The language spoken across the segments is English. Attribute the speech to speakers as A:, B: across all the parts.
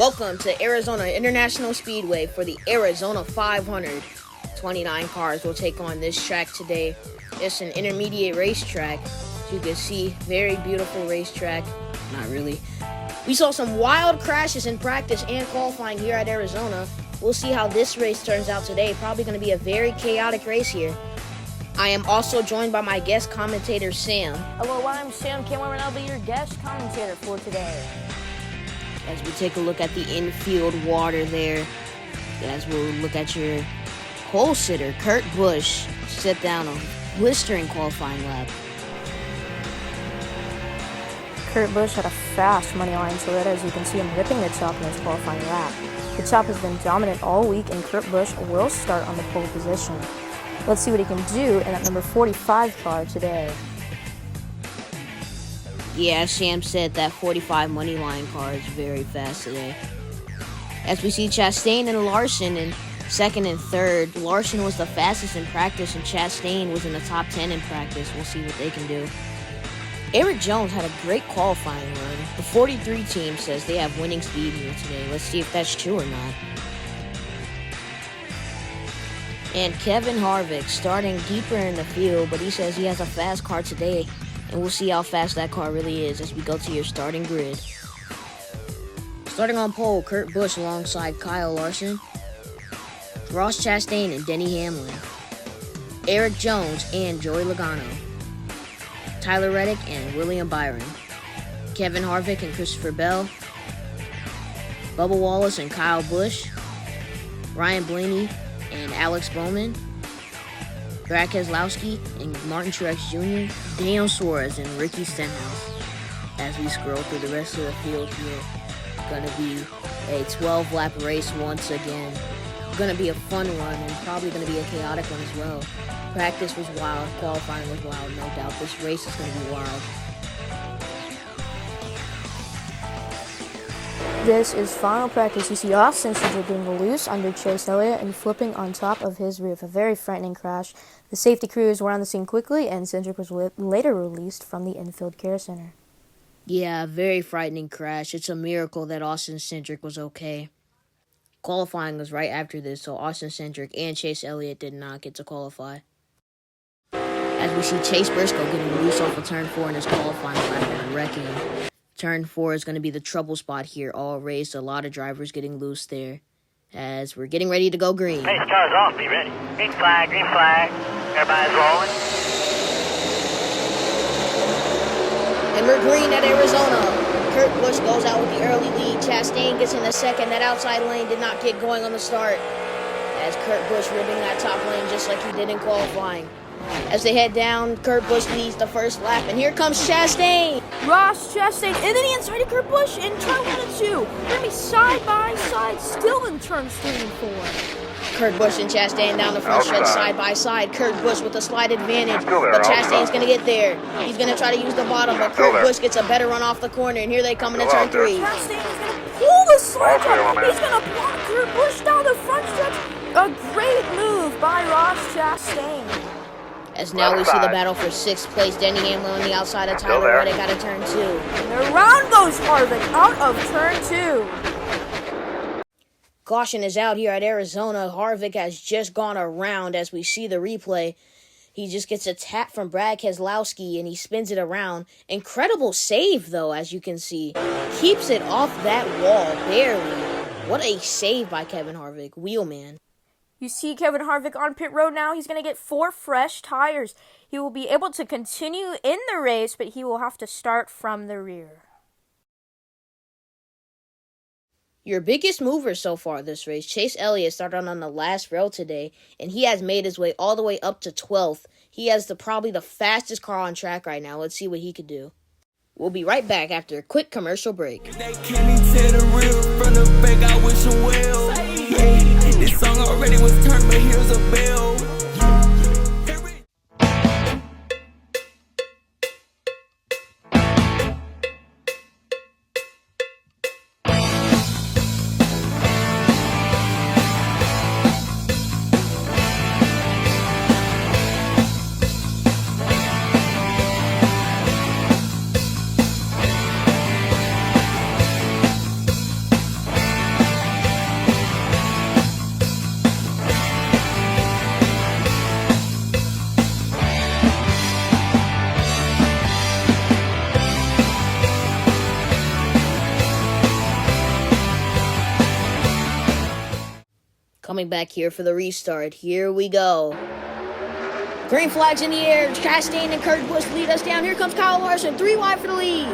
A: Welcome to Arizona International Speedway for the Arizona 500. 29 cars will take on this track today. It's an intermediate racetrack. As you can see, very beautiful racetrack. Not really. We saw some wild crashes in practice and qualifying here at Arizona. We'll see how this race turns out today. Probably going to be a very chaotic race here. I am also joined by my guest commentator, Sam.
B: Hello, I'm Samcamworm, and I'll be your guest commentator for today.
A: As we take a look at the infield water there, as we'll look at your pole sitter, Kurt Busch, sit down on blistering qualifying lap.
B: Kurt Busch had a fast money line Toyota, as you can see him ripping the top in his qualifying lap. The top has been dominant all week, and Kurt Busch will start on the pole position. Let's see what he can do in that number 45 car today.
A: Yeah, Sam said that 45 money line car is very fast today. As we see Chastain and Larson in second and third. Larson was the fastest in practice, and Chastain was in the top 10 in practice. We'll see what they can do. Eric Jones had a great qualifying run. The 43 team says they have winning speed here today. Let's see if that's true or not. And Kevin Harvick starting deeper in the field, but he says he has a fast car today. And we'll see how fast that car really is as we go to your starting grid. Starting on pole, Kurt Busch alongside Kyle Larson, Ross Chastain and Denny Hamlin, Eric Jones and Joey Logano, Tyler Reddick and William Byron, Kevin Harvick and Christopher Bell, Bubba Wallace and Kyle Busch, Ryan Blaney and Alex Bowman, Brad Keselowski and Martin Truex Jr., Daniel Suarez and Ricky Stenhouse. As we scroll through the rest of the field here, gonna be a 12-lap race once again. Gonna be a fun one and probably gonna be a chaotic one as well. Practice was wild, qualifying was wild, no doubt. This race is gonna be wild.
B: This is final practice. You see Austin Cindric getting loose under Chase Elliott and flipping on top of his roof. A very frightening crash. The safety crews were on the scene quickly, and Cindric was later released from the infield care center.
A: Yeah, very frightening crash. It's a miracle that Austin Cindric was okay. Qualifying was right after this, so Austin Cindric and Chase Elliott did not get to qualify. As we see Chase Briscoe getting loose off of turn 4 in his qualifying lap and wrecking. Turn 4 is going to be the trouble spot here all race. A lot of drivers getting loose there as we're getting ready to go green.
C: Hey, car's off. Be ready. Green flag, green flag. Everybody's rolling.
A: And we're green at Arizona. Kurt Busch goes out with the early lead. Chastain gets in the second. That outside lane did not get going on the start, as Kurt Busch ripping that top lane just like he did in qualifying. As they head down, Kurt Busch leads the first lap, and here comes Chastain.
B: Ross Chastain, and then he inside Kurt Busch in turn 1 and 2. They're going to be side by side, still in turns 3 and 4.
A: Kurt Busch and Chastain down the front stretch side by side. Kurt Busch with a slight advantage, but Chastain's going to get there. He's going to try to use the bottom, but Kurt Busch gets a better run off the corner, and here they come into turn 3.
B: Chastain is going to pull the slide up. He's going to block Kurt Busch down the front stretch. A great move by Ross Chastain.
A: As now we see the battle for 6th place. Denny Hamlin on the outside of Tyler Reddick out of turn 2.
B: And around goes Harvick out of turn 2.
A: Caution is out here at Arizona. Harvick has just gone around as we see the replay. He just gets a tap from Brad Keselowski and he spins it around. Incredible save though, as you can see. Keeps it off that wall, barely. What a save by Kevin Harvick. Wheelman.
B: You see Kevin Harvick on pit road now. He's going to get 4 fresh tires. He will be able to continue in the race, but he will have to start from the rear.
A: Your biggest mover so far this race, Chase Elliott, started on the last rail today, and he has made his way all the way up to 12th. He has probably the fastest car on track right now. Let's see what he could do. We'll be right back after a quick commercial break.
D: They can't tell the real from the fake. I wish you well. This song already was turned, but here's a bell.
A: Coming back here for the restart. Here we go. Green flags in the air. Chastain and Kurt Busch lead us down. Here comes Kyle Larson. 3 wide for the lead.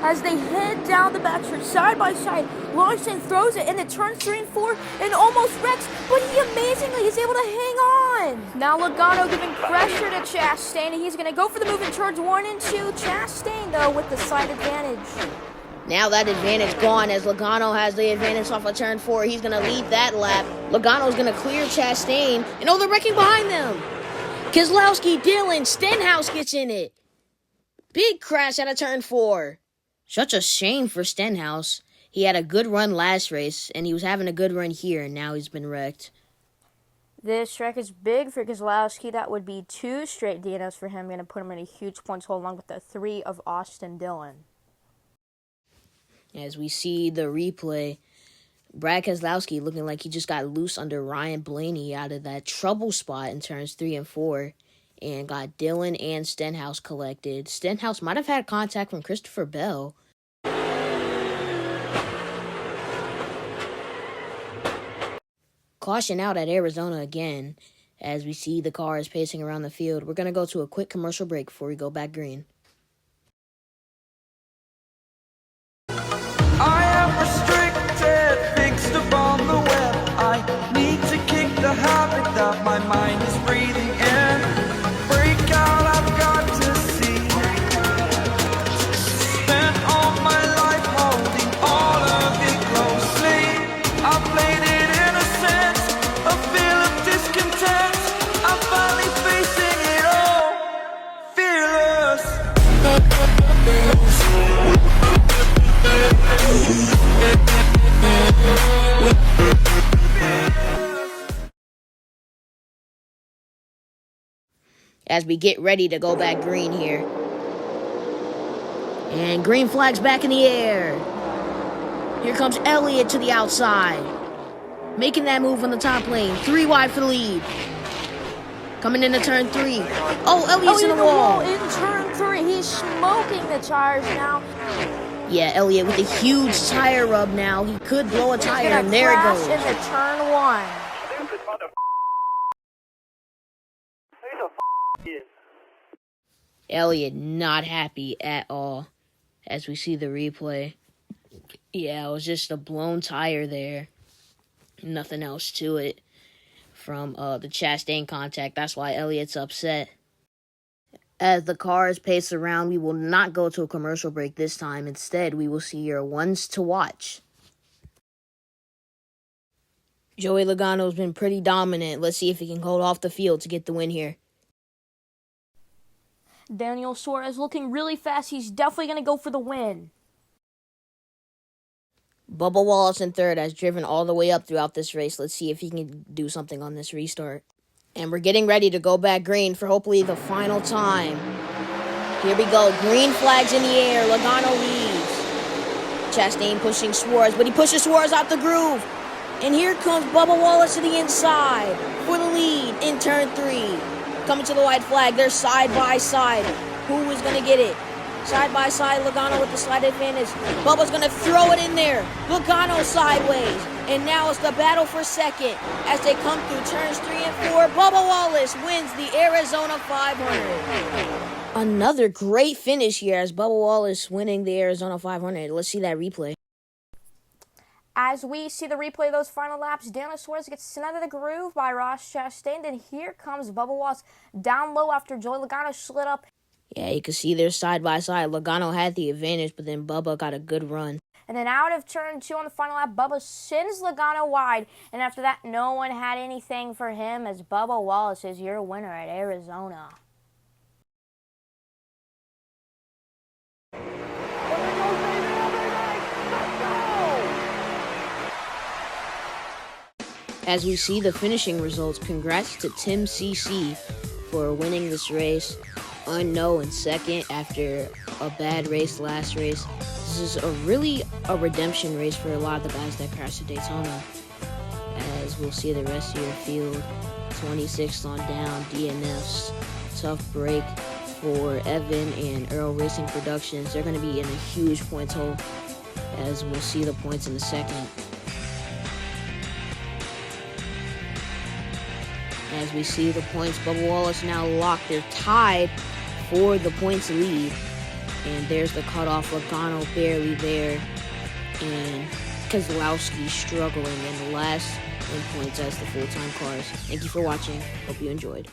B: As they head down the backstretch side by side, Larson throws it into turns 3 and 4 and almost wrecks, but he amazingly is able to hang on. Now Logano giving pressure to Chastain, and he's going to go for the move in turns 1 and 2. Chastain, though, with the slight advantage.
A: Now that advantage gone as Logano has the advantage off of turn 4. He's going to lead that lap. Logano's going to clear Chastain, and they're wrecking behind them. Keselowski, Dillon, Stenhouse gets in it. Big crash out of turn 4. Such a shame for Stenhouse. He had a good run last race, and he was having a good run here, and now he's been wrecked.
B: This wreck is big for Keselowski. That would be 2 straight DNFs for him. Going to put him in a huge points hole along with the 3 of Austin Dillon.
A: As we see the replay, Brad Keselowski looking like he just got loose under Ryan Blaney out of that trouble spot in turns 3 and 4. And got Dillon and Stenhouse collected. Stenhouse might have had contact from Christopher Bell. Caution out at Arizona again, as we see the cars pacing around the field. We're going to go to a quick commercial break before we go back green.
D: I am restricted, fixed upon the web. I need to kick the habit that my mind is breathing in. Break out, I've got to see. Spent all my life holding all of it closely. I played it innocent, a feel of discontent. I'm finally facing it all, fearless.
A: As we get ready to go back green here. And green flag's back in the air. Here comes Elliott to the outside. Making that move on the top lane. 3 wide for the lead. Coming into turn 3. Oh, Elliott's in the wall.
B: In turn 3, he's smoking the tires now.
A: Yeah, Elliott with a huge tire rub now. He could blow a tire, and there it goes.
B: Into turn 1.
A: Elliott not happy at all as we see the replay. Yeah, it was just a blown tire there. Nothing else to it from the Chastain contact. That's why Elliott's upset. As the cars pace around, we will not go to a commercial break this time. Instead, we will see your ones to watch. Joey Logano's been pretty dominant. Let's see if he can hold off the field to get the win here.
B: Daniel Suarez looking really fast. He's definitely going to go for the win.
A: Bubba Wallace in third has driven all the way up throughout this race. Let's see if he can do something on this restart. And we're getting ready to go back green for hopefully the final time. Here we go. Green flags in the air. Logano leads. Chastain pushing Suarez, but he pushes Suarez out the groove. And here comes Bubba Wallace to the inside for the lead in turn 3. Coming to the white flag. They're side by side. Who is going to get it? Side by side, Logano with the slight advantage. Bubba's going to throw it in there. Logano sideways. And now it's the battle for second as they come through turns 3 and 4. Bubba Wallace wins the Arizona 500. Another great finish here as Bubba Wallace winning the Arizona 500. Let's see that replay.
B: As we see the replay of those final laps, Daniel Suarez gets sent out of the groove by Ross Chastain. Then here comes Bubba Wallace down low after Joey Logano slid up.
A: Yeah, you can see they're side by side. Logano had the advantage, but then Bubba got a good run.
B: And then out of turn 2 on the final lap, Bubba sends Logano wide. And after that, no one had anything for him as Bubba Wallace is your winner at Arizona.
A: As we see the finishing results, congrats to Tim CC for winning this race. Unknown in second after a bad race last race. This is a redemption race for a lot of the guys that crashed at Daytona. As we'll see the rest of your field. 26th on down, DNFs. Tough break for Evan and Earl Racing Productions. They're going to be in a huge points hole as we'll see the points in a second. As we see the points, Bubba Wallace now locked. They're tied for the points lead. And there's the cutoff. Logano barely there. And Keselowski struggling in the last in points as the full-time cars. Thank you for watching. Hope you enjoyed.